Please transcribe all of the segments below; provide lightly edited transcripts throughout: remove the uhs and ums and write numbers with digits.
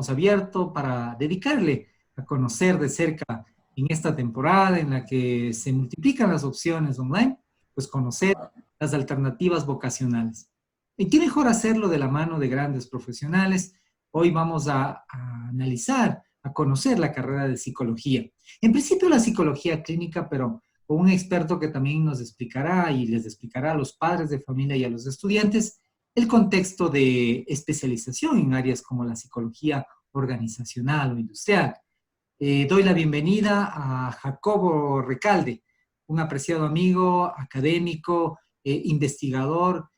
hemos abierto para dedicarle a conocer de cerca en esta temporada en la que se multiplican las opciones online, pues conocer las alternativas vocacionales. ¿Y qué mejor hacerlo de la mano de grandes profesionales? Hoy vamos a analizar, a conocer la carrera de psicología. En principio la psicología clínica, pero con un experto que también nos explicará y les explicará a los padres de familia y a los estudiantes el contexto de especialización en áreas como la psicología organizacional o industrial. Doy la bienvenida a Jacobo Recalde, un apreciado amigo, académico, investigador,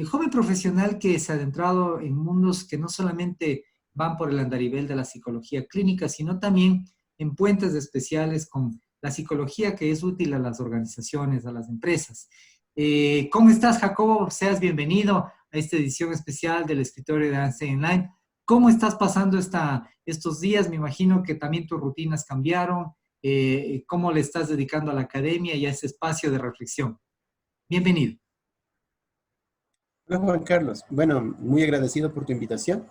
joven profesional que se ha adentrado en mundos que no solamente van por el andarivel de la psicología clínica, sino también en puentes especiales con la psicología que es útil a las organizaciones, a las empresas. ¿Cómo estás, Jacobo? Seas bienvenido a esta edición especial del escritorio de Einstein Online. ¿Cómo estás pasando estos días? Me imagino que también tus rutinas cambiaron. ¿Cómo le estás dedicando a la academia y a ese espacio de reflexión? Bienvenido. Hola Juan Carlos, bueno, muy agradecido por tu invitación.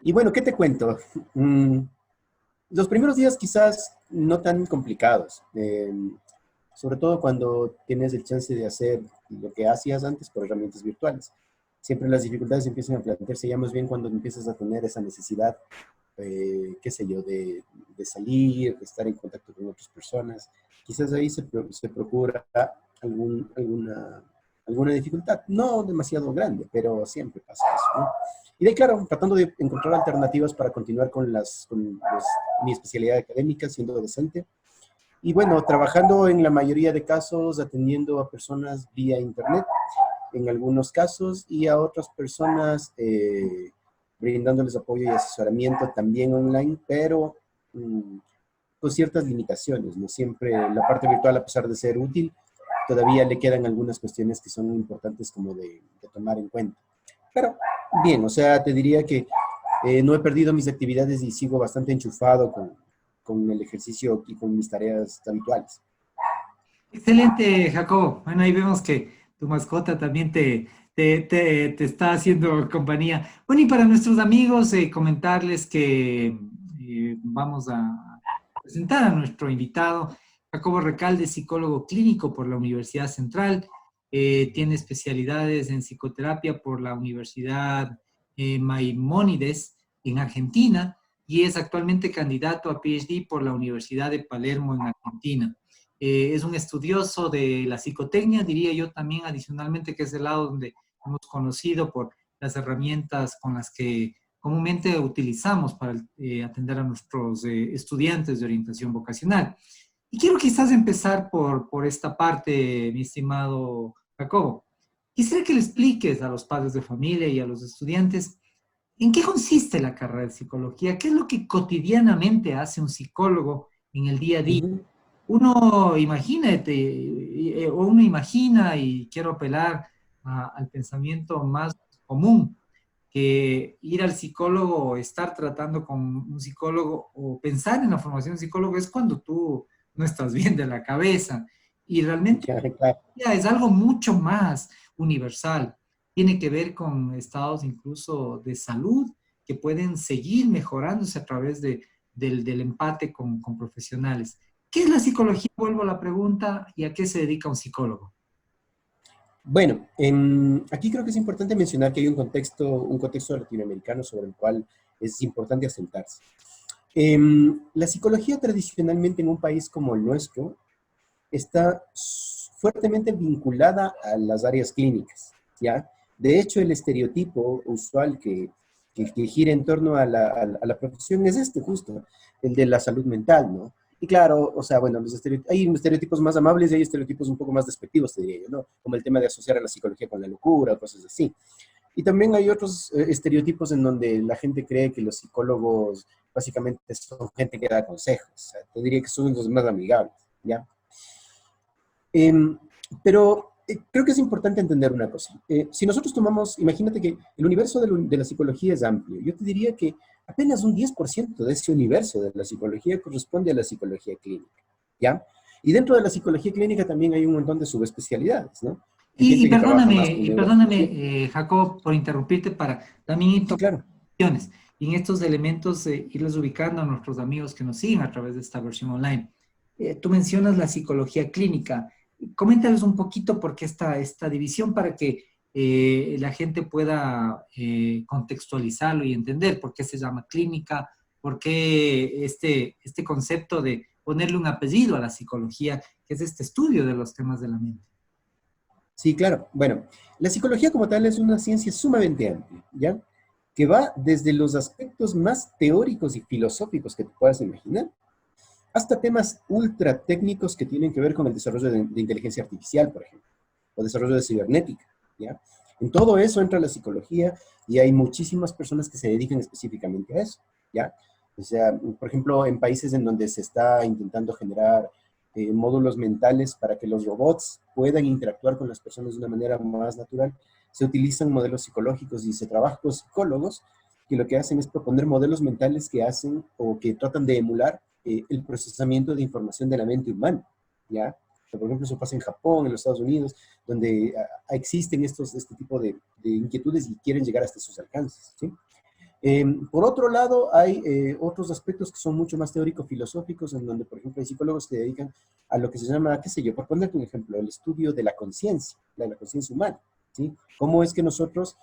Y bueno, ¿qué te cuento? Los primeros días quizás no tan complicados, sobre todo cuando tienes el chance de hacer lo que hacías antes por herramientas virtuales. Siempre las dificultades empiezan a plantearse ya más bien cuando empiezas a tener esa necesidad, qué sé yo, de salir, de estar en contacto con otras personas. Quizás ahí se procura alguna dificultad, no demasiado grande, pero siempre pasa eso, ¿no? Y de ahí, claro, tratando de encontrar alternativas para continuar con mi especialidad académica, siendo docente. Y bueno, trabajando en la mayoría de casos, atendiendo a personas vía internet, en algunos casos, y a otras personas brindándoles apoyo y asesoramiento también online, pero con ciertas limitaciones, ¿no? Siempre la parte virtual, a pesar de ser útil, todavía le quedan algunas cuestiones que son importantes como de tomar en cuenta. Pero bien, o sea, te diría que no he perdido mis actividades y sigo bastante enchufado con el ejercicio y con mis tareas habituales. Excelente, Jacobo. Bueno, ahí vemos que tu mascota también te está haciendo compañía. Bueno, y para nuestros amigos, comentarles que vamos a presentar a nuestro invitado, Jacobo Recalde, psicólogo clínico por la Universidad Central. Tiene especialidades en psicoterapia por la Universidad Maimónides en Argentina y es actualmente candidato a PhD por la Universidad de Palermo en Argentina. Es un estudioso de la psicotecnia, diría yo también adicionalmente que es el lado donde hemos conocido por las herramientas con las que comúnmente utilizamos para atender a nuestros estudiantes de orientación vocacional. Y quiero quizás empezar por esta parte, mi estimado Jacobo. Quisiera que le expliques a los padres de familia y a los estudiantes en qué consiste la carrera de psicología, qué es lo que cotidianamente hace un psicólogo en el día a día. Uno imagina, y quiero apelar al pensamiento más común, que ir al psicólogo o estar tratando con un psicólogo o pensar en la formación de un psicólogo es cuando tú no estás bien de la cabeza. Y realmente Ya, claro. es algo mucho más universal. Tiene que ver con estados incluso de salud que pueden seguir mejorándose a través del empate con profesionales. ¿Qué es la psicología? Vuelvo a la pregunta, ¿y a qué se dedica un psicólogo? Bueno, aquí creo que es importante mencionar que hay un contexto latinoamericano sobre el cual es importante asentarse. La psicología tradicionalmente en un país como el nuestro está fuertemente vinculada a las áreas clínicas, ¿ya? De hecho, el estereotipo usual que gira en torno a la profesión es este justo, el de la salud mental, ¿no? Y claro, o sea, bueno, hay estereotipos más amables y hay estereotipos un poco más despectivos, te diría yo, ¿no? Como el tema de asociar a la psicología con la locura, cosas así. Y también hay otros estereotipos en donde la gente cree que los psicólogos básicamente son gente que da consejos. O sea, te diría que son los más amigables, ¿ya? Em, pero creo que es importante entender una cosa. Si nosotros tomamos, imagínate que el universo de la psicología es amplio. Yo te diría que apenas un 10% de ese universo de la psicología corresponde a la psicología clínica, ¿ya? Y dentro de la psicología clínica también hay un montón de subespecialidades, ¿no? Hay Y gente que trabaja más con perdóname, neuropsicología. Jacob, por interrumpirte para también ir Sí, tocando claro. cuestiones. y en estos elementos irles ubicando a nuestros amigos que nos siguen a través de esta versión online. Tú mencionas la psicología clínica. Coméntales un poquito por qué esta división para que la gente pueda contextualizarlo y entender por qué se llama clínica, por qué este concepto de ponerle un apellido a la psicología, que es este estudio de los temas de la mente. Sí, claro. Bueno, la psicología como tal es una ciencia sumamente amplia, ¿ya? Que va desde los aspectos más teóricos y filosóficos que te puedas imaginar, hasta temas ultra técnicos que tienen que ver con el desarrollo de inteligencia artificial, por ejemplo, o desarrollo de cibernética, ¿ya? En todo eso entra la psicología y hay muchísimas personas que se dedican específicamente a eso, ¿ya? O sea, por ejemplo, en países en donde se está intentando generar módulos mentales para que los robots puedan interactuar con las personas de una manera más natural, se utilizan modelos psicológicos y se trabaja con psicólogos que lo que hacen es proponer modelos mentales que hacen o que tratan de emular el procesamiento de información de la mente humana, ¿ya? Por ejemplo, eso pasa en Japón, en los Estados Unidos, donde existen este tipo de inquietudes y quieren llegar hasta sus alcances, ¿sí? Por otro lado, hay otros aspectos que son mucho más teórico-filosóficos, en donde, por ejemplo, hay psicólogos que se dedican a lo que se llama, qué sé yo, por ponerte un ejemplo, el estudio de la conciencia humana, ¿sí? ¿Cómo es que nosotros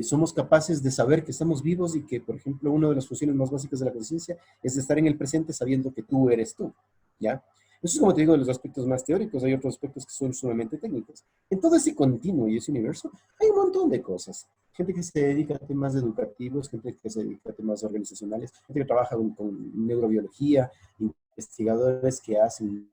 somos capaces de saber que estamos vivos y que, por ejemplo, una de las funciones más básicas de la conciencia es estar en el presente sabiendo que tú eres tú, ¿ya? Eso es como te digo de los aspectos más teóricos, hay otros aspectos que son sumamente técnicos. En todo ese continuo y ese universo hay un montón de cosas. Gente que se dedica a temas educativos, gente que se dedica a temas organizacionales, gente que trabaja con neurobiología, investigadores que hacen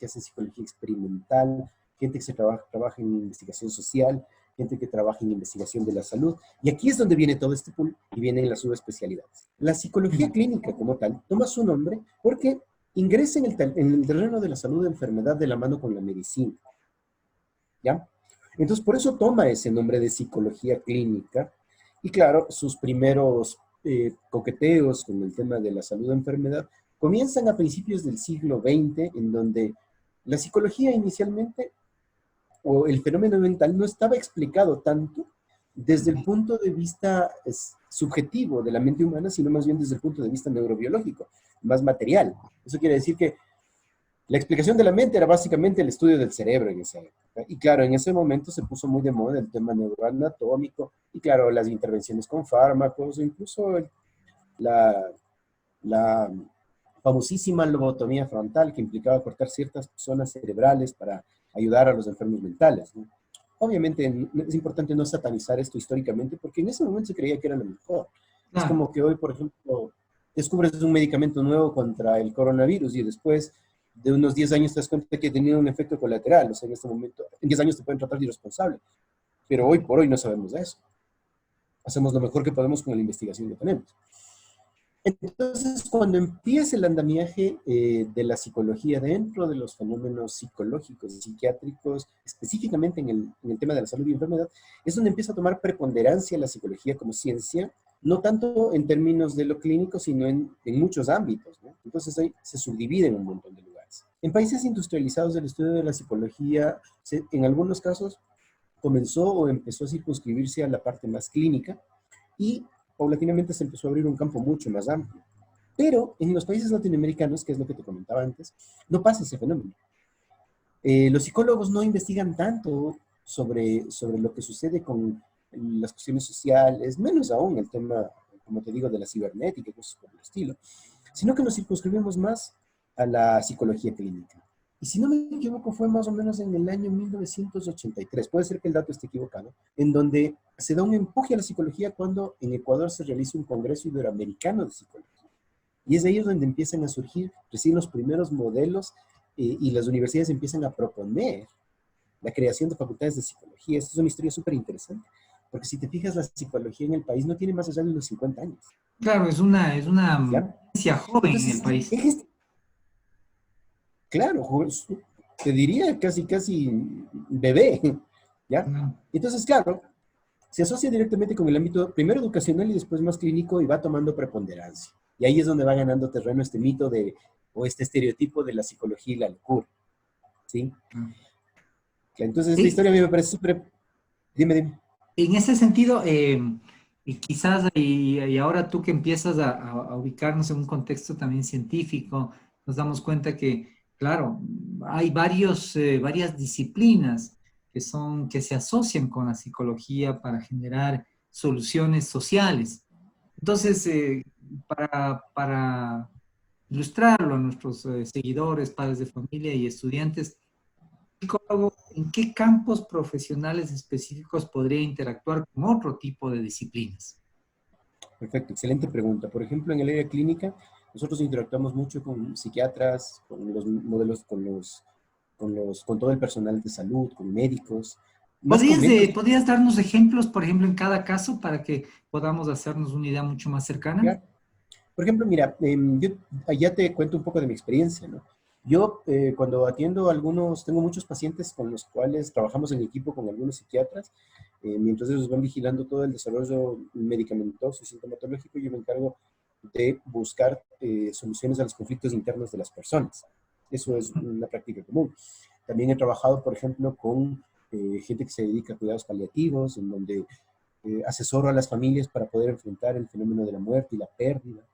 psicología experimental, gente que trabaja en investigación social, gente que trabaja en investigación de la salud. Y aquí es donde viene todo este pool y vienen las subespecialidades. La psicología clínica como tal toma su nombre porque ingresa en el terreno de la salud de enfermedad de la mano con la medicina, ¿ya? Entonces, por eso toma ese nombre de psicología clínica. Y claro, sus primeros coqueteos con el tema de la salud de enfermedad comienzan a principios del siglo XX, en donde la psicología inicialmente o el fenómeno mental no estaba explicado tanto desde el punto de vista subjetivo de la mente humana, sino más bien desde el punto de vista neurobiológico, más material. Eso quiere decir que la explicación de la mente era básicamente el estudio del cerebro en esa época. Y claro, en ese momento se puso muy de moda el tema neuroanatómico y claro, las intervenciones con fármacos, incluso la, la famosísima lobotomía frontal que implicaba cortar ciertas zonas cerebrales para ayudar a los enfermos mentales, ¿no? Obviamente es importante no satanizar esto históricamente porque en ese momento se creía que era lo mejor. Es Claro. como que hoy, por ejemplo, descubres un medicamento nuevo contra el coronavirus y después de unos 10 años te das cuenta que tenía un efecto colateral. O sea, en este momento, en 10 años te pueden tratar de irresponsable. Pero hoy por hoy no sabemos de eso. Hacemos lo mejor que podemos con la investigación que tenemos. Entonces, cuando empieza el andamiaje de la psicología dentro de los fenómenos psicológicos y psiquiátricos, específicamente en el tema de la salud y enfermedad, es donde empieza a tomar preponderancia la psicología como ciencia, no tanto en términos de lo clínico, sino en muchos ámbitos, ¿no? Entonces ahí se subdivide en un montón de lugares. En países industrializados, el estudio de la psicología, en algunos casos, comenzó o empezó a circunscribirse a la parte más clínica y paulatinamente se empezó a abrir un campo mucho más amplio. Pero en los países latinoamericanos, que es lo que te comentaba antes, no pasa ese fenómeno. Los psicólogos no investigan tanto sobre lo que sucede con las cuestiones sociales, menos aún el tema, como te digo, de la cibernética y cosas por el estilo, sino que nos circunscribimos más a la psicología clínica. Y si no me equivoco, fue más o menos en el año 1983, puede ser que el dato esté equivocado, en donde se da un empuje a la psicología cuando en Ecuador se realiza un congreso iberoamericano de psicología. Y es de ahí donde empiezan a surgir recién los primeros modelos y las universidades empiezan a proponer la creación de facultades de psicología. Esta es una historia súper interesante, porque si te fijas, la psicología en el país no tiene más allá de los 50 años. Claro, es una ¿Ya? ciencia joven en el Entonces, país. claro, te diría casi, casi bebé, ¿ya? Claro. Entonces, claro, se asocia directamente con el ámbito primero educacional y después más clínico y va tomando preponderancia. Y ahí es donde va ganando terreno este mito o este estereotipo de la psicología y la locura, ¿sí? Entonces, esta Sí, historia a mí me parece súper... Dime, dime. en ese sentido, Y quizás, y ahora tú que empiezas a ubicarnos en un contexto también científico, nos damos cuenta que, claro, hay varias disciplinas que se asocian con la psicología para generar soluciones sociales. Entonces, para ilustrarlo a nuestros seguidores, padres de familia y estudiantes, psicólogo, ¿en qué campos profesionales específicos podría interactuar con otro tipo de disciplinas? Perfecto, excelente pregunta. Por ejemplo, en el área clínica, nosotros interactuamos mucho con psiquiatras, con los modelos, con todo el personal de salud, con médicos, más con médicos. ¿Podrías darnos ejemplos, por ejemplo, en cada caso para que podamos hacernos una idea mucho más cercana? Ya. Por ejemplo, mira, yo ya te cuento un poco de mi experiencia, ¿no? Yo cuando atiendo a algunos, tengo muchos pacientes con los cuales trabajamos en equipo con algunos psiquiatras, mientras ellos van vigilando todo el desarrollo medicamentoso y sintomatológico, yo me encargo de buscar soluciones a los conflictos internos de las personas. Eso es una práctica común. También he trabajado, por ejemplo, con gente que se dedica a cuidados paliativos, en donde asesoro a las familias para poder enfrentar el fenómeno de la muerte y la pérdida.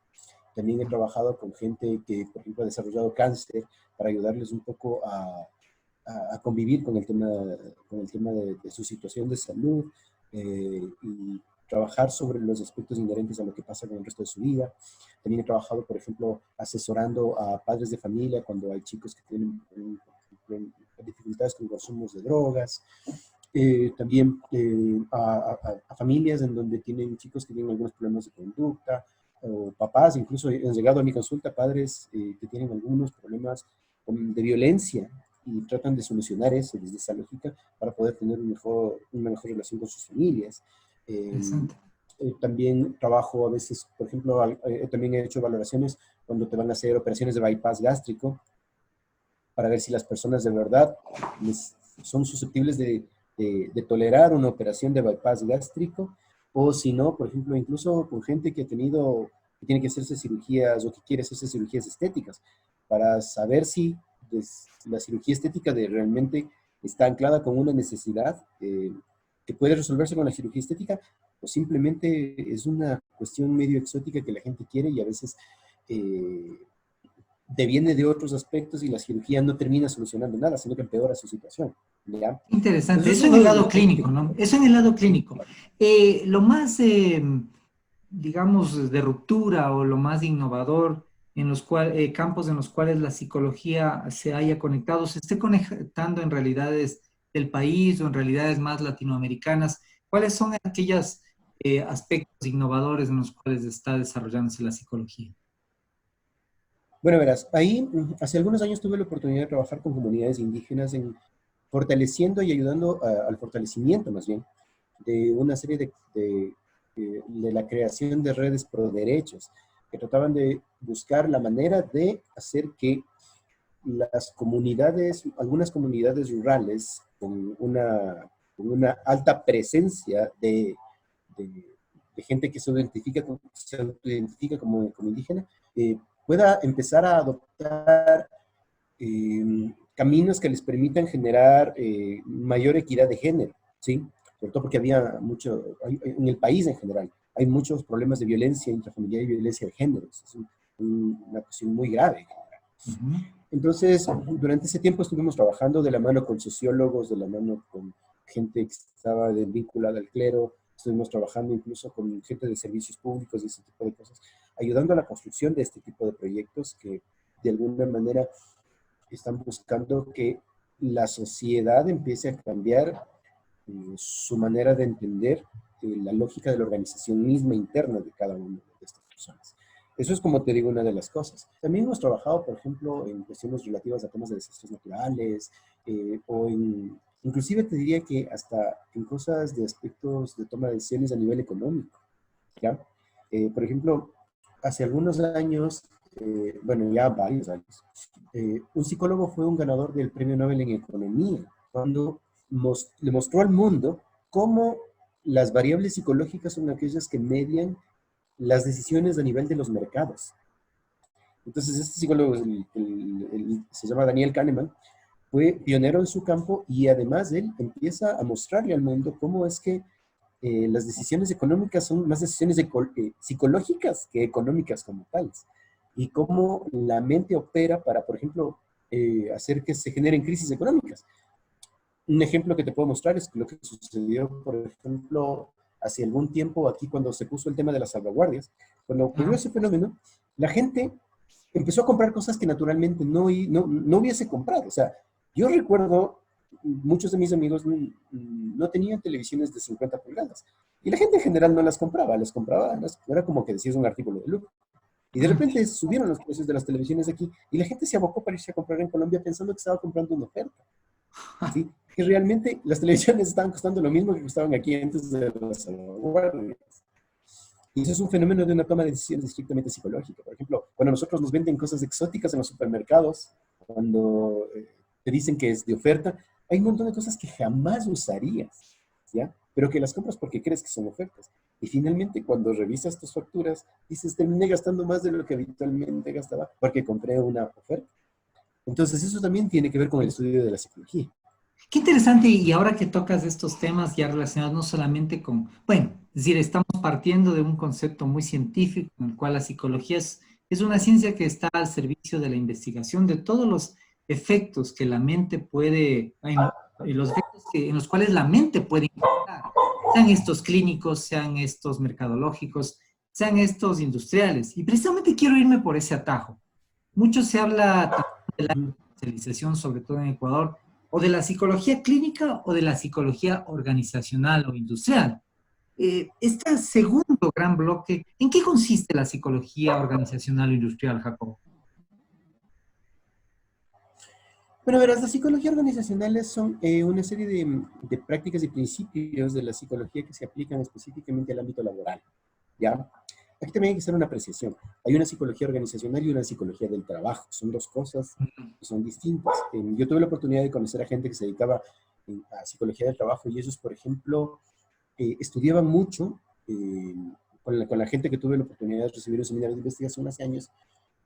También he trabajado con gente que, por ejemplo, ha desarrollado cáncer para ayudarles un poco a convivir con el tema de su situación de salud y trabajar sobre los aspectos inherentes a lo que pasa con el resto de su vida. También he trabajado, por ejemplo, asesorando a padres de familia cuando hay chicos que tienen dificultades con consumos de drogas. También a familias en donde tienen chicos que tienen algunos problemas de conducta, o papás, incluso han llegado a mi consulta padres que tienen algunos problemas de violencia y tratan de solucionar eso desde esa lógica para poder tener una mejor relación con sus familias. Eh, Interesante. También trabajo a veces, por ejemplo, también he hecho valoraciones cuando te van a hacer operaciones de bypass gástrico para ver si las personas de verdad son susceptibles de tolerar una operación de bypass gástrico, o si no, por ejemplo, incluso con gente que que tiene que hacerse cirugías o que quiere hacerse cirugías estéticas, para saber si la cirugía estética realmente está anclada con una necesidad que puede resolverse con la cirugía estética, o simplemente es una cuestión medio exótica que la gente quiere y a veces eh, deviene de otros aspectos y la cirugía no termina solucionando nada, sino que empeora su situación, ¿ya? Interesante. Entonces, Eso eso es en uno el de lado los campos que... clínico, ¿no? Eso en el lado clínico. Lo más, digamos, de ruptura o lo más innovador en los campos en los cuales la psicología se haya conectado, se esté conectando en realidades del país o en realidades más latinoamericanas, ¿cuáles son aquellos aspectos innovadores en los cuales está desarrollándose la psicología? Bueno, verás, ahí hace algunos años tuve la oportunidad de trabajar con comunidades indígenas en fortaleciendo y ayudando al fortalecimiento, más bien, de una serie de la creación de redes pro derechos, que trataban de buscar la manera de hacer que las comunidades, algunas comunidades rurales con una alta presencia de- de gente que se identifica como indígena, pueda empezar a adoptar caminos que les permitan generar mayor equidad de género, ¿sí? Sobre todo porque en el país en general, hay muchos problemas de violencia intrafamiliar y violencia de género. Es una cuestión muy grave. Ujú. Entonces, durante ese tiempo estuvimos trabajando de la mano con sociólogos, de la mano con gente que estaba vinculada al clero, estuvimos trabajando incluso con gente de servicios públicos y ese tipo de cosas, ayudando a la construcción de este tipo de proyectos que de alguna manera están buscando que la sociedad empiece a cambiar su manera de entender la lógica de la organización misma interna de cada una de estas personas. Eso es, como te digo, una de las cosas. También hemos trabajado, por ejemplo, en cuestiones relativas a temas de desastres naturales, inclusive te diría que hasta en cosas de aspectos de toma de decisiones a nivel económico, ¿ya? Por ejemplo, hace algunos años, bueno, ya varios años, un psicólogo fue un ganador del Premio Nobel en Economía, cuando le mostró al mundo cómo las variables psicológicas son aquellas que median las decisiones a nivel de los mercados. Entonces, este psicólogo, se llama Daniel Kahneman, fue pionero en su campo y además él empieza a mostrarle al mundo cómo es que las decisiones económicas son más decisiones psicológicas que económicas como tales. Y cómo la mente opera para, por ejemplo, hacer que se generen crisis económicas. Un ejemplo que te puedo mostrar es lo que sucedió, por ejemplo, hace algún tiempo aquí cuando se puso el tema de las salvaguardias. Cuando ocurrió Claro. ese fenómeno, la gente empezó a comprar cosas que naturalmente no hubiese comprado. O sea, yo recuerdo, muchos de mis amigos no tenían televisiones de 50 pulgadas. Y la gente en general no las compraba, era como que decías un artículo de lujo. Y de Mm. repente subieron los precios de las televisiones aquí y la gente se abocó para irse a comprar en Colombia pensando que estaba comprando una oferta. ¿Sí? Que realmente las televisiones estaban costando lo mismo que costaban aquí antes de las salvaguardias. Y eso es un fenómeno de una toma de decisiones estrictamente psicológica. Por ejemplo, cuando nosotros nos venden cosas exóticas en los supermercados, cuando te dicen que es de oferta, hay un montón de cosas que jamás usarías, ¿ya? Pero que las compras porque crees que son ofertas. Y finalmente, cuando revisas tus facturas, dices, terminé gastando más de lo que habitualmente gastaba porque compré una oferta. Entonces, eso también tiene que ver con el estudio de la psicología. Qué interesante, y ahora que tocas estos temas ya relacionados no solamente con, bueno, es decir, estamos partiendo de un concepto muy científico en el cual la psicología es una ciencia que está al servicio de la investigación de todos los efectos que la mente puede, en los efectos en los cuales la mente puede impactar, sean estos clínicos, sean estos mercadológicos, sean estos industriales. Y precisamente quiero irme por ese atajo. Mucho se habla también de la Ujú. especialización, sobre todo en Ecuador, o de la psicología clínica o de la psicología organizacional o industrial. Este segundo gran bloque, ¿en qué consiste la psicología organizacional o industrial, Jacob? Bueno, verás, las psicologías organizacionales son una serie de prácticas y principios de la psicología que se aplican específicamente al ámbito laboral, ¿ya? Aquí también hay que hacer una apreciación. Hay una psicología organizacional y una psicología del trabajo. Son dos cosas que son distintas. Yo tuve la oportunidad de conocer a gente que se dedicaba a psicología del trabajo y ellos, por ejemplo, estudiaban mucho con la gente que tuve la oportunidad de recibir un seminario de investigación hace años,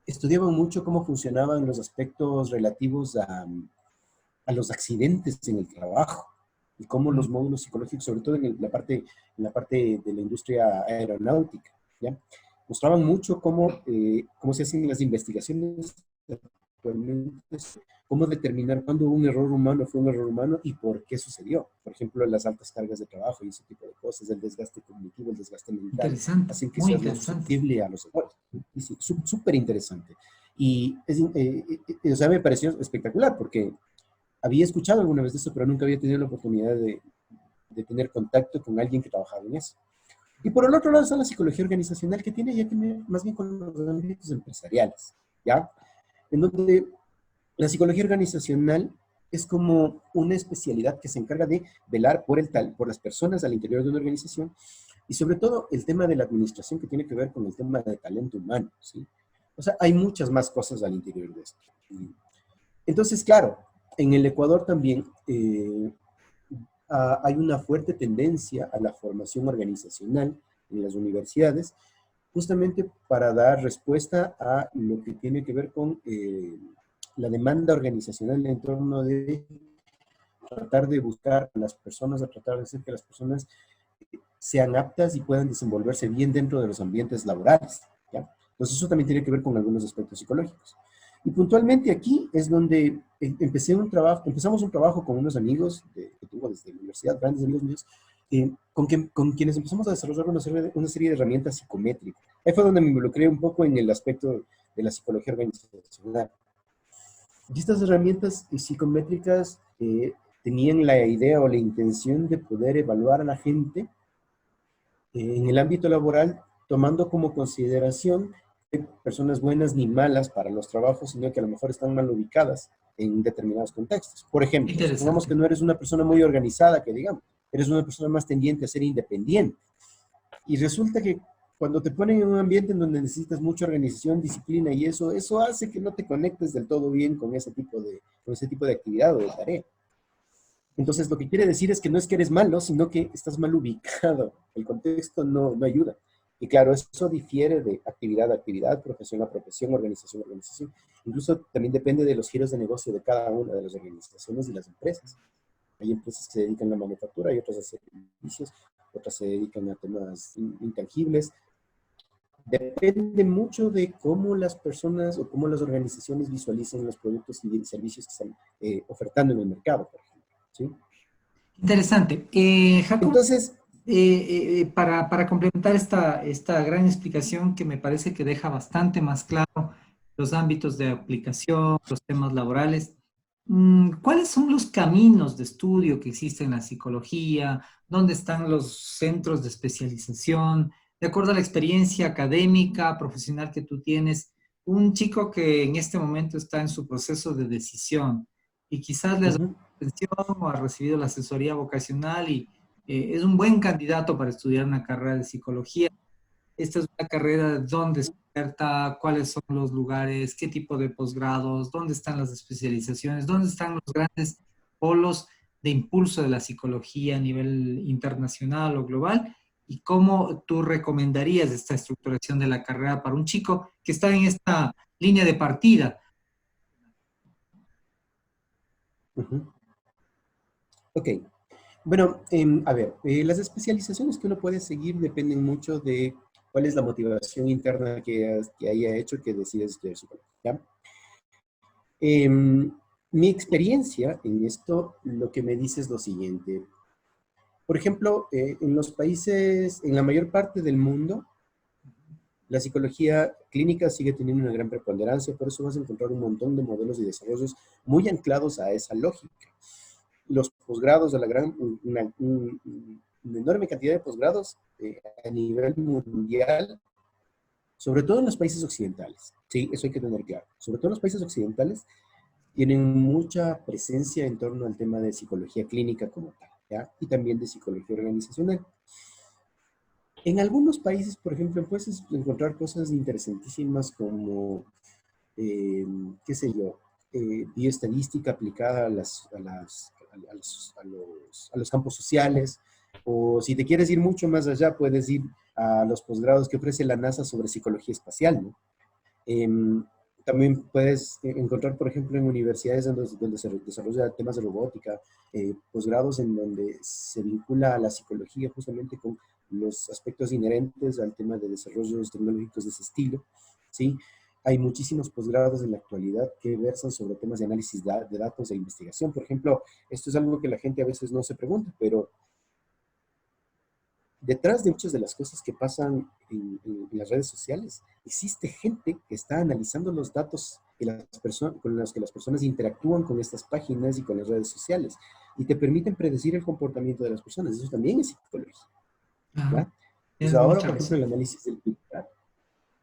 estudiaban mucho cómo funcionaban los aspectos relativos a los accidentes en el trabajo y cómo los módulos psicológicos, sobre todo en la parte de la industria aeronáutica, ¿ya? Mostraban mucho cómo se hacen las investigaciones actualmente, cómo determinar cuándo un error humano fue un error humano y por qué sucedió. Por ejemplo, las altas cargas de trabajo y ese tipo de cosas, el desgaste cognitivo, el desgaste mental, Interesante, hacen que muy seas más interesante. susceptible a los errores. Y sí, súper interesante. Y o sea, me pareció espectacular porque había escuchado alguna vez de eso, pero nunca había tenido la oportunidad de tener contacto con alguien que trabajaba en eso. Y por el otro lado está la psicología organizacional que tiene ya que ver más bien con los ámbitos empresariales, ¿ya? En donde la psicología organizacional es como una especialidad que se encarga de velar por las personas al interior de una organización y sobre todo el tema de la administración que tiene que ver con el tema de talento humano, ¿sí? O sea, hay muchas más cosas al interior de esto. Entonces, claro, en el Ecuador también hay una fuerte tendencia a la formación organizacional en las universidades, justamente para dar respuesta a lo que tiene que ver con la demanda organizacional en torno de tratar de buscar a las personas, a tratar de hacer que las personas sean aptas y puedan desenvolverse bien dentro de los ambientes laborales, ¿ya? Entonces eso también tiene que ver con algunos aspectos psicológicos. Y puntualmente aquí es donde empezamos un trabajo con unos amigos que tuvo desde la universidad, grandes amigos míos, con quienes empezamos a desarrollar una serie de herramientas psicométricas. Ahí fue donde me involucré un poco en el aspecto de la psicología organizacional. Y estas herramientas psicométricas tenían la idea o la intención de poder evaluar a la gente en el ámbito laboral, tomando como consideración personas buenas ni malas para los trabajos, sino que a lo mejor están mal ubicadas en determinados contextos. Por ejemplo, supongamos Interesante. que no eres una persona muy organizada, que digamos, eres una persona más tendiente a ser independiente. Y resulta que cuando te ponen en un ambiente en donde necesitas mucha organización, disciplina y eso hace que no te conectes del todo bien con ese tipo de actividad o de tarea. Entonces, lo que quiere decir es que no es que eres malo, sino que estás mal ubicado. El contexto no ayuda. Y claro, eso difiere de actividad a actividad, profesión a profesión, organización a organización. Incluso también depende de los giros de negocio de cada una de las organizaciones y las empresas. Hay empresas que se dedican a la manufactura, hay otras a servicios, otras se dedican a temas intangibles. Depende mucho de cómo las personas o cómo las organizaciones visualicen los productos y servicios que están ofertando en el mercado, por ejemplo. ¿Sí? Interesante. Jacob, Entonces, para complementar esta gran explicación que me parece que deja bastante más claro los ámbitos de aplicación, los temas laborales, ¿cuáles son los caminos de estudio que existen en la psicología? ¿Dónde están los centros de especialización? De acuerdo a la experiencia académica, profesional que tú tienes, un chico que en este momento está en su proceso de decisión y quizás le ha dado atención o ha recibido la asesoría vocacional y es un buen candidato para estudiar una carrera de psicología. Esta es una carrera, ¿dónde se oferta? ¿Cuáles son los lugares? ¿Qué tipo de posgrados? ¿Dónde están las especializaciones? ¿Dónde están los grandes polos de impulso de la psicología a nivel internacional o global? ¿Y cómo tú recomendarías esta estructuración de la carrera para un chico que está en esta línea de partida? ok. Bueno, a ver, las especializaciones que uno puede seguir dependen mucho de cuál es la motivación interna que haya hecho que decides estudiar psicología. ¿Ya? Mi experiencia en esto, lo que me dice es lo siguiente. Por ejemplo, en los países, en la mayor parte del mundo, la psicología clínica sigue teniendo una gran preponderancia, por eso vas a encontrar un montón de modelos y desarrollos muy anclados a esa lógica. Los posgrados, una enorme cantidad de posgrados a nivel mundial, sobre todo en los países occidentales. Sí, eso hay que tener claro. Sobre todo en los países occidentales tienen mucha presencia en torno al tema de psicología clínica como tal, ¿ya? Y también de psicología organizacional. En algunos países, por ejemplo, puedes encontrar cosas interesantísimas como, qué sé yo, bioestadística aplicada a los campos sociales, o si te quieres ir mucho más allá, puedes ir a los posgrados que ofrece la NASA sobre psicología espacial, ¿no? También puedes encontrar, por ejemplo, en universidades donde se desarrolla temas de robótica, posgrados en donde se vincula a la psicología justamente con los aspectos inherentes al tema de desarrollos tecnológicos de ese estilo, ¿sí? Hay muchísimos posgrados en la actualidad que versan sobre temas de análisis de datos e investigación. Por ejemplo, esto es algo que la gente a veces no se pregunta, pero detrás de muchas de las cosas que pasan en las redes sociales, existe gente que está analizando los datos con los que las personas interactúan con estas páginas y con las redes sociales y te permiten predecir el comportamiento de las personas. Eso también es psicología, Ajá. ¿ya? Entonces Tienes ahora, mucha por ejemplo, el razón. análisis del Big Data,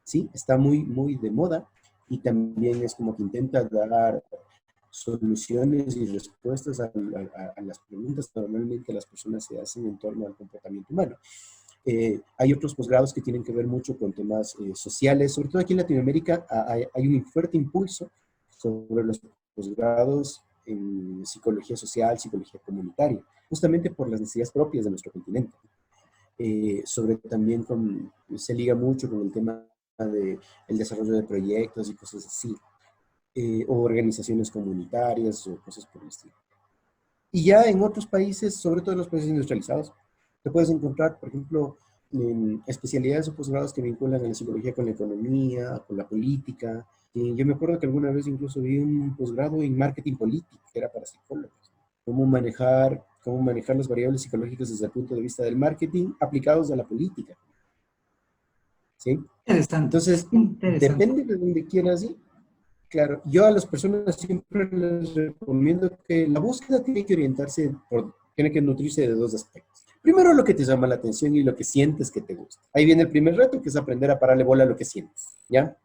¿sí? Está muy, muy de moda y también es como que intenta dar soluciones y respuestas a las preguntas que normalmente las personas se hacen en torno al comportamiento humano. Hay otros posgrados que tienen que ver mucho con temas sociales, sobre todo aquí en Latinoamérica hay un fuerte impulso sobre los posgrados en psicología social, psicología comunitaria, justamente por las necesidades propias de nuestro continente. Sobre también se liga mucho con el tema del desarrollo de proyectos y cosas así, o organizaciones comunitarias o cosas por el estilo. Y ya en otros países, sobre todo en los países industrializados, te puedes encontrar, por ejemplo, en especialidades o posgrados que vinculan a la psicología con la economía, con la política. Y yo me acuerdo que alguna vez incluso vi un posgrado en marketing político, que era para psicólogos. Cómo manejar las variables psicológicas desde el punto de vista del marketing aplicados a la política. ¿Sí? Interesante, Entonces, interesante. depende de donde quieras ir. Claro, yo a las personas siempre les recomiendo que la búsqueda tiene que nutrirse de dos aspectos. Primero, lo que te llama la atención y lo que sientes que te gusta. Ahí viene el primer reto, que es aprender a pararle bola a lo que sientes, ¿ya?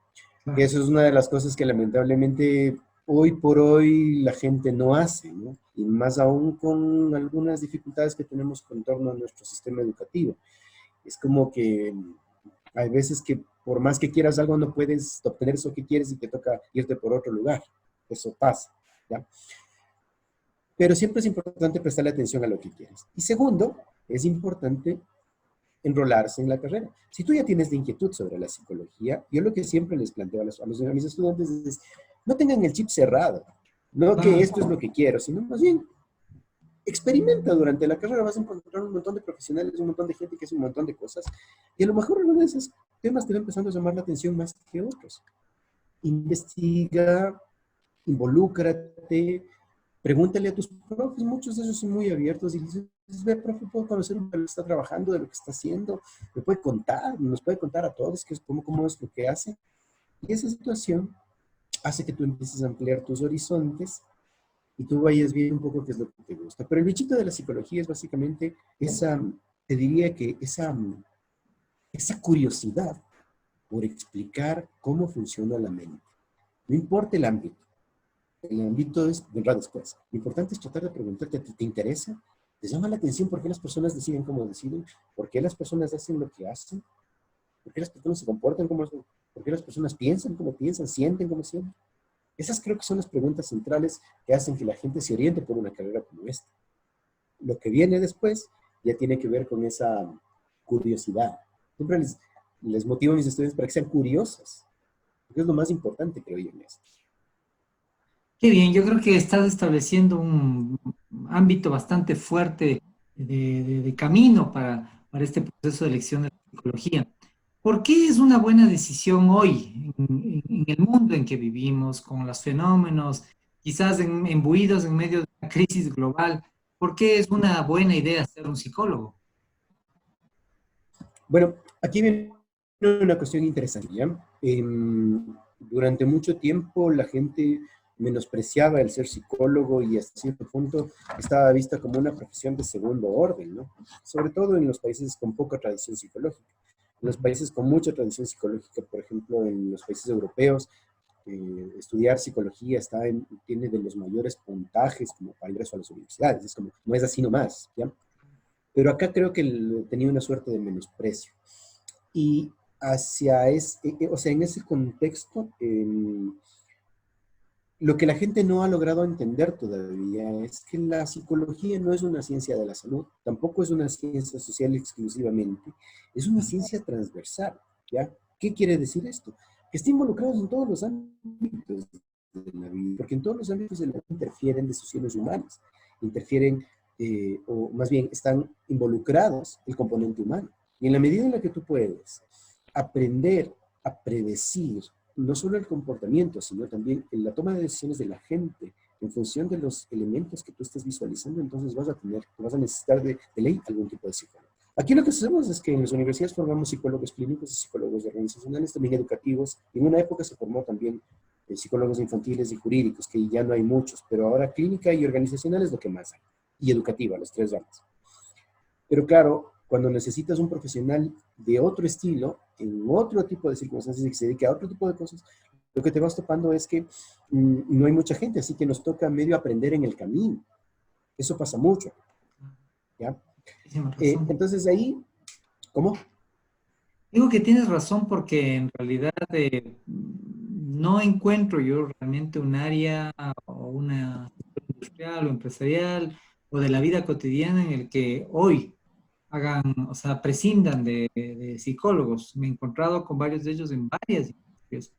Que Claro. eso es una de las cosas que lamentablemente hoy por hoy la gente no hace, ¿no? Y más aún con algunas dificultades que tenemos con torno a nuestro sistema educativo. Es como que hay veces que por más que quieras algo no puedes obtener eso que quieres y te toca irte por otro lugar. Eso pasa, ¿ya? Pero siempre es importante prestarle atención a lo que quieres. Y segundo, es importante enrolarse en la carrera. Si tú ya tienes la inquietud sobre la psicología, yo lo que siempre les planteo a mis estudiantes es, no tengan el chip cerrado, no que Claro. esto es lo que quiero, sino más bien, experimenta durante la carrera, vas a encontrar un montón de profesionales, un montón de gente que hace un montón de cosas, y a lo mejor uno de esos temas te va empezando a llamar la atención más que otros. Investiga, involúcrate, pregúntale a tus profes, muchos de ellos son muy abiertos y dices, ve, profe, puedo conocer un poco de lo que está trabajando, de lo que está haciendo, me puede contar, nos puede contar a todos que es cómo es lo que hace. Y esa situación hace que tú empieces a ampliar tus horizontes y tú vayas viendo un poco qué es lo que te gusta. Pero el bichito de la psicología es básicamente esa, te diría que esa curiosidad por explicar cómo funciona la mente. No importa el ámbito. El ámbito vendrá después. Lo importante es tratar de preguntarte, ¿te interesa? ¿Te llama la atención por qué las personas deciden como deciden? ¿Por qué las personas hacen lo que hacen? ¿Por qué las personas se comportan como hacen? ¿Por qué las personas piensan como piensan? ¿Sienten como sienten? Esas creo que son las preguntas centrales que hacen que la gente se oriente por una carrera como esta. Lo que viene después ya tiene que ver con esa curiosidad. Siempre les motivo a mis estudiantes para que sean curiosos, porque es lo más importante, creo yo, en esto. Qué bien, yo creo que estás estableciendo un ámbito bastante fuerte de camino para este proceso de elección de la psicología. ¿Por qué es una buena decisión hoy, en el mundo en que vivimos, con los fenómenos quizás embuidos en medio de una crisis global? ¿Por qué es una buena idea ser un psicólogo? Bueno, aquí viene una cuestión interesante, ¿ya? Durante mucho tiempo la gente menospreciaba el ser psicólogo y hasta cierto punto estaba vista como una profesión de segundo orden, ¿no? Sobre todo en los países con poca tradición psicológica. En los países con mucha tradición psicológica, por ejemplo, en los países europeos, estudiar psicología tiene de los mayores puntajes como para ingreso a las universidades. Es como, no es así nomás, ¿ya? Pero acá creo que tenía una suerte de menosprecio. Y o sea, en ese contexto, lo que la gente no ha logrado entender todavía es que la psicología no es una ciencia de la salud, tampoco es una ciencia social exclusivamente, es una ciencia transversal, ¿ya? ¿Qué quiere decir esto? Que está involucrado en todos los ámbitos de la vida, porque en todos los ámbitos de la vida interfieren decisiones humanas, interfieren, o más bien están involucrados el componente humano. Y en la medida en la que tú puedes aprender a predecir no solo el comportamiento, sino también en la toma de decisiones de la gente en función de los elementos que tú estés visualizando, entonces vas a necesitar de ley algún tipo de psicólogo. Aquí lo que hacemos es que en las universidades formamos psicólogos clínicos y psicólogos organizacionales, también educativos. En una época se formó también psicólogos infantiles y jurídicos, que ya no hay muchos, pero ahora clínica y organizacional es lo que más hay, y educativa, las tres ramas. Pero claro, cuando necesitas un profesional de otro estilo, en otro tipo de circunstancias y que se dedique a otro tipo de cosas, lo que te vas topando es que no hay mucha gente, así que nos toca medio aprender en el camino. Eso pasa mucho, ¿ya? Tienes razón. Entonces ahí, ¿cómo? Digo que tienes razón porque en realidad no encuentro yo realmente un área o una sector industrial o empresarial o de la vida cotidiana en el que hoy hagan, o sea, prescindan de psicólogos. Me he encontrado con varios de ellos en varias industrias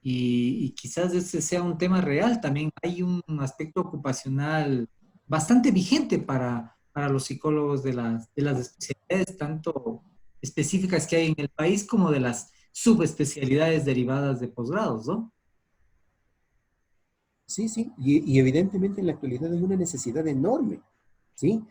y quizás ese sea un tema real. También hay un aspecto ocupacional bastante vigente para los psicólogos de las especialidades, tanto específicas que hay en el país como de las subespecialidades derivadas de posgrados, ¿no? Sí, sí, y evidentemente en la actualidad hay una necesidad enorme, ¿sí?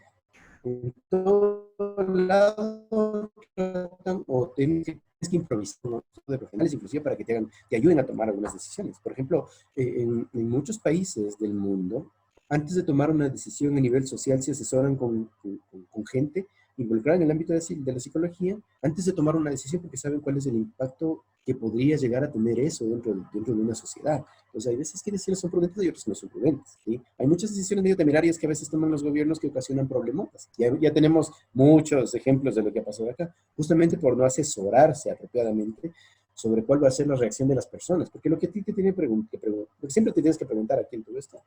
En todos lados tratan o tienes que improvisar ¿no? de profesionales, inclusive para que te ayuden a tomar algunas decisiones. Por ejemplo, en muchos países del mundo, antes de tomar una decisión a nivel social, se asesoran con gente involucrada en el ámbito de la psicología, antes de tomar una decisión porque saben cuál es el impacto que podría llegar a tener eso dentro de una sociedad. Entonces, hay veces que decisiones son prudentes y otras no son prudentes. ¿Sí? Hay muchas decisiones medio temerarias que a veces toman los gobiernos que ocasionan problemas. Ya tenemos muchos ejemplos de lo que ha pasado acá, justamente por no asesorarse apropiadamente sobre cuál va a ser la reacción de las personas. Porque lo que a ti te tiene lo que siempre te tienes que preguntar aquí en todo esto,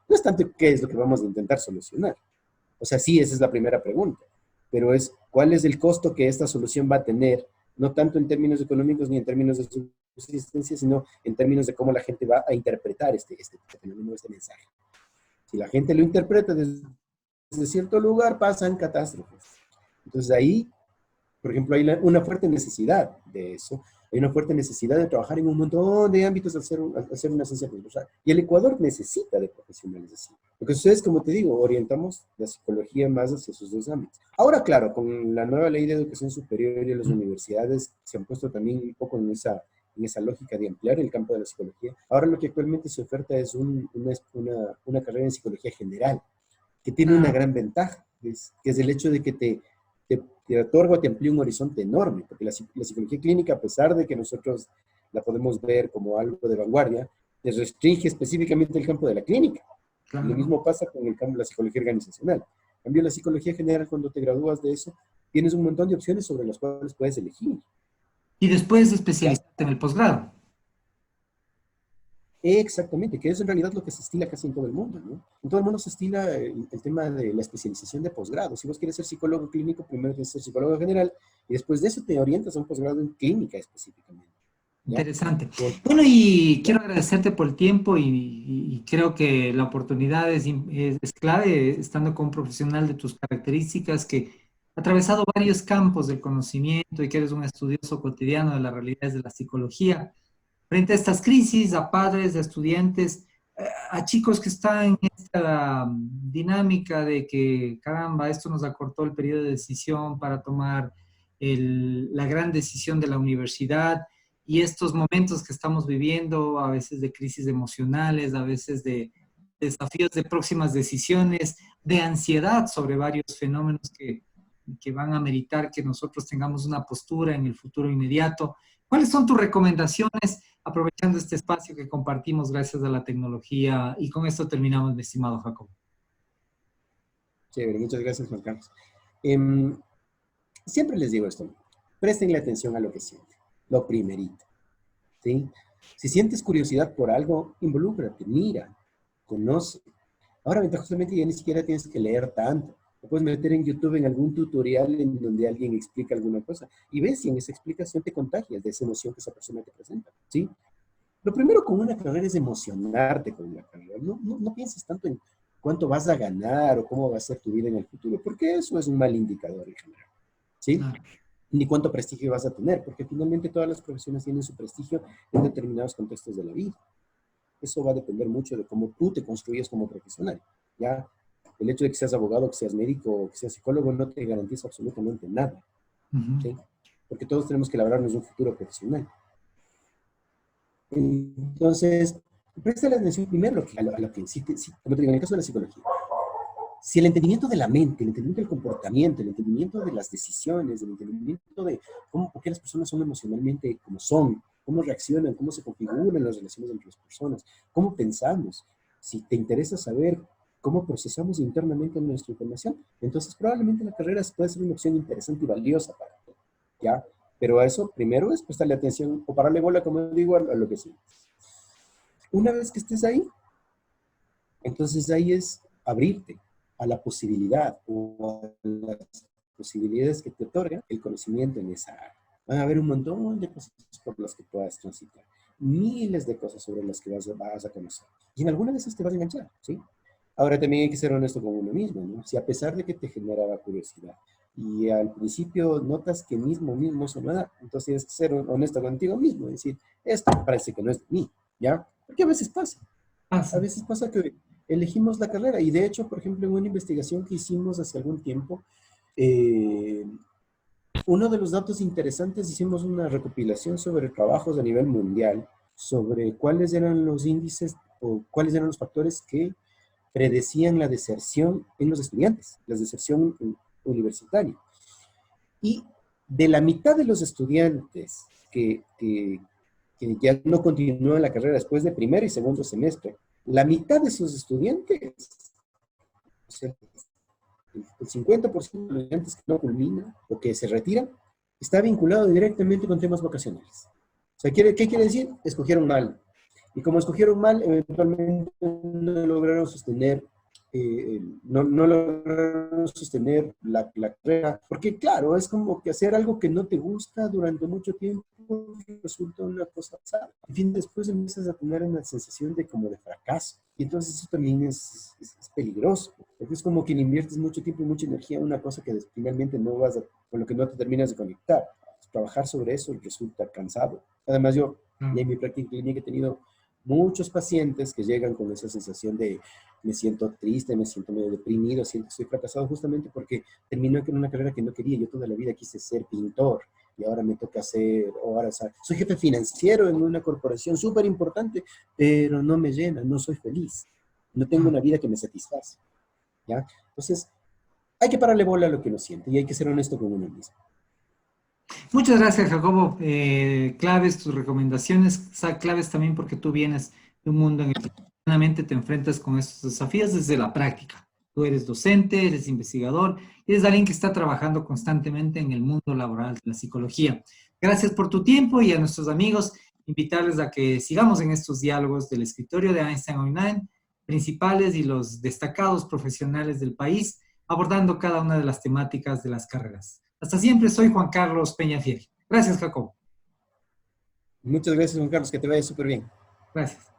no es tanto qué es lo que vamos a intentar solucionar. O sea, sí, esa es la primera pregunta, pero es cuál es el costo que esta solución va a tener, no tanto en términos económicos ni en términos de subsistencia, sino en términos de cómo la gente va a interpretar este fenómeno, este mensaje. Si la gente lo interpreta desde de cierto lugar pasan catástrofes. Entonces ahí, por ejemplo, hay una fuerte necesidad de eso. Hay una fuerte necesidad de trabajar en un montón de ámbitos al hacer una ciencia transversal. Y el Ecuador necesita de profesionales así. Lo que sucede es, como te digo, orientamos la psicología más hacia esos dos ámbitos. Ahora, claro, con la nueva ley de educación superior y las universidades se han puesto también un poco en esa lógica de ampliar el campo de la psicología. Ahora lo que actualmente se oferta es una carrera en psicología general, que tiene una gran ventaja, que es el hecho de que te otorga, te amplía un horizonte enorme, porque la psicología clínica, a pesar de que nosotros la podemos ver como algo de vanguardia, te restringe específicamente el campo de la clínica. Claro. Lo mismo pasa con el campo de la psicología organizacional. En cambio, la psicología general, cuando te gradúas de eso, tienes un montón de opciones sobre las cuales puedes elegir. Y después especializarte en el posgrado. Exactamente, que es en realidad lo que se estila casi en todo el mundo, ¿no? En todo el mundo se estila el tema de la especialización de posgrado. Si vos quieres ser psicólogo clínico, primero tienes que ser psicólogo general y después de eso te orientas a un posgrado en clínica específicamente. ¿Ya? Interesante. Bueno, y quiero agradecerte por el tiempo y creo que la oportunidad es clave estando con un profesional de tus características que ha atravesado varios campos del conocimiento y que eres un estudioso cotidiano de las realidades de la psicología. Frente a estas crisis, a padres, a estudiantes, a chicos que están en esta dinámica de que, caramba, esto nos acortó el periodo de decisión para tomar la gran decisión de la universidad y estos momentos que estamos viviendo, a veces de crisis emocionales, a veces de desafíos de próximas decisiones, de ansiedad sobre varios fenómenos que van a meritar que nosotros tengamos una postura en el futuro inmediato. ¿Cuáles son tus recomendaciones, aprovechando este espacio que compartimos gracias a la tecnología? Y con esto terminamos, mi estimado Jacob. Chévere, muchas gracias, Juan Carlos. Siempre les digo esto, prestenle atención a lo que sienten, lo primerito, ¿sí? Si sientes curiosidad por algo, involúcrate, mira, conoce. Ahora, ventajosamente, ya ni siquiera tienes que leer tanto. Te puedes meter en YouTube en algún tutorial en donde alguien explica alguna cosa y ves si en esa explicación te contagias de esa emoción que esa persona te presenta, ¿sí? Lo primero con una carrera es emocionarte con una carrera. No pienses tanto en cuánto vas a ganar o cómo va a ser tu vida en el futuro, porque eso es un mal indicador en general, ¿sí? Claro. Ni cuánto prestigio vas a tener, porque finalmente todas las profesiones tienen su prestigio en determinados contextos de la vida. Eso va a depender mucho de cómo tú te construyes como profesional, ¿ya? El hecho de que seas abogado, que seas médico o que seas psicólogo no te garantiza absolutamente nada, ¿sí? Porque todos tenemos que labrarnos un futuro profesional. Entonces, presta la atención primero a lo que sí, como te digo, en el caso de la psicología. Si el entendimiento de la mente, el entendimiento del comportamiento, el entendimiento de las decisiones, el entendimiento de por qué las personas son emocionalmente como son, cómo reaccionan, cómo se configuran las relaciones entre las personas, cómo pensamos, si te interesa saber cómo procesamos internamente nuestra información, entonces probablemente la carrera puede ser una opción interesante y valiosa para ti, ¿ya? Pero a eso primero es prestarle atención o pararle bola, como digo, a lo que sí. Una vez que estés ahí, entonces ahí es abrirte a la posibilidad o a las posibilidades que te otorga el conocimiento en esa área. Van a haber un montón de cosas por las que puedas transitar, miles de cosas sobre las que vas a conocer. Y en alguna de esas te vas a enganchar, ¿sí? Ahora también hay que ser honesto con uno mismo, ¿no? Si a pesar de que te generaba curiosidad y al principio notas que mismo eso nada, entonces tienes que ser honesto contigo mismo, decir, esto parece que no es de mí, ¿ya? Porque a veces pasa. A veces pasa que elegimos la carrera y de hecho, por ejemplo, en una investigación que hicimos hace algún tiempo, uno de los datos interesantes, hicimos una recopilación sobre trabajos a nivel mundial, sobre cuáles eran los índices o cuáles eran los factores que predecían la deserción en los estudiantes, la deserción universitaria. Y de la mitad de los estudiantes que ya no continúan la carrera después de primer y segundo semestre, la mitad de esos estudiantes, o sea, el 50% de los estudiantes que no culminan o que se retiran, está vinculado directamente con temas vocacionales. O sea, ¿qué quiere decir? Escogieron mal. Y como escogieron mal, eventualmente no lograron sostener no lograron sostener la carrera, porque claro, es como que hacer algo que no te gusta durante mucho tiempo resulta una cosa pesada. En fin, después empiezas a tener una sensación de como de fracaso, y entonces eso también es peligroso, Porque es como que le inviertes mucho tiempo y mucha energía a una cosa que finalmente no vas a, con lo que no te terminas de conectar. Trabajar sobre eso resulta cansado. Además, yo ya en mi práctica clínica he tenido muchos pacientes que llegan con esa sensación de me siento triste, me siento medio deprimido, siento que estoy fracasado justamente porque terminé con una carrera que no quería. Yo toda la vida quise ser pintor y ahora me toca ser, o ahora soy jefe financiero en una corporación súper importante, pero no me llena, no soy feliz, no tengo una vida que me satisface. ¿Ya? Entonces, hay que pararle bola a lo que uno siente y hay que ser honesto con uno mismo. Muchas gracias, Jacobo. Claves tus recomendaciones, claves también porque tú vienes de un mundo en el que realmente te enfrentas con estos desafíos desde la práctica. Tú eres docente, eres investigador y eres alguien que está trabajando constantemente en el mundo laboral de la psicología. Gracias por tu tiempo y a nuestros amigos invitarles a que sigamos en estos diálogos del escritorio de Einstein Online, principales y los destacados profesionales del país, abordando cada una de las temáticas de las carreras. Hasta siempre, soy Juan Carlos Peñafiel. Gracias, Jacobo. Muchas gracias, Juan Carlos, que te vaya súper bien. Gracias.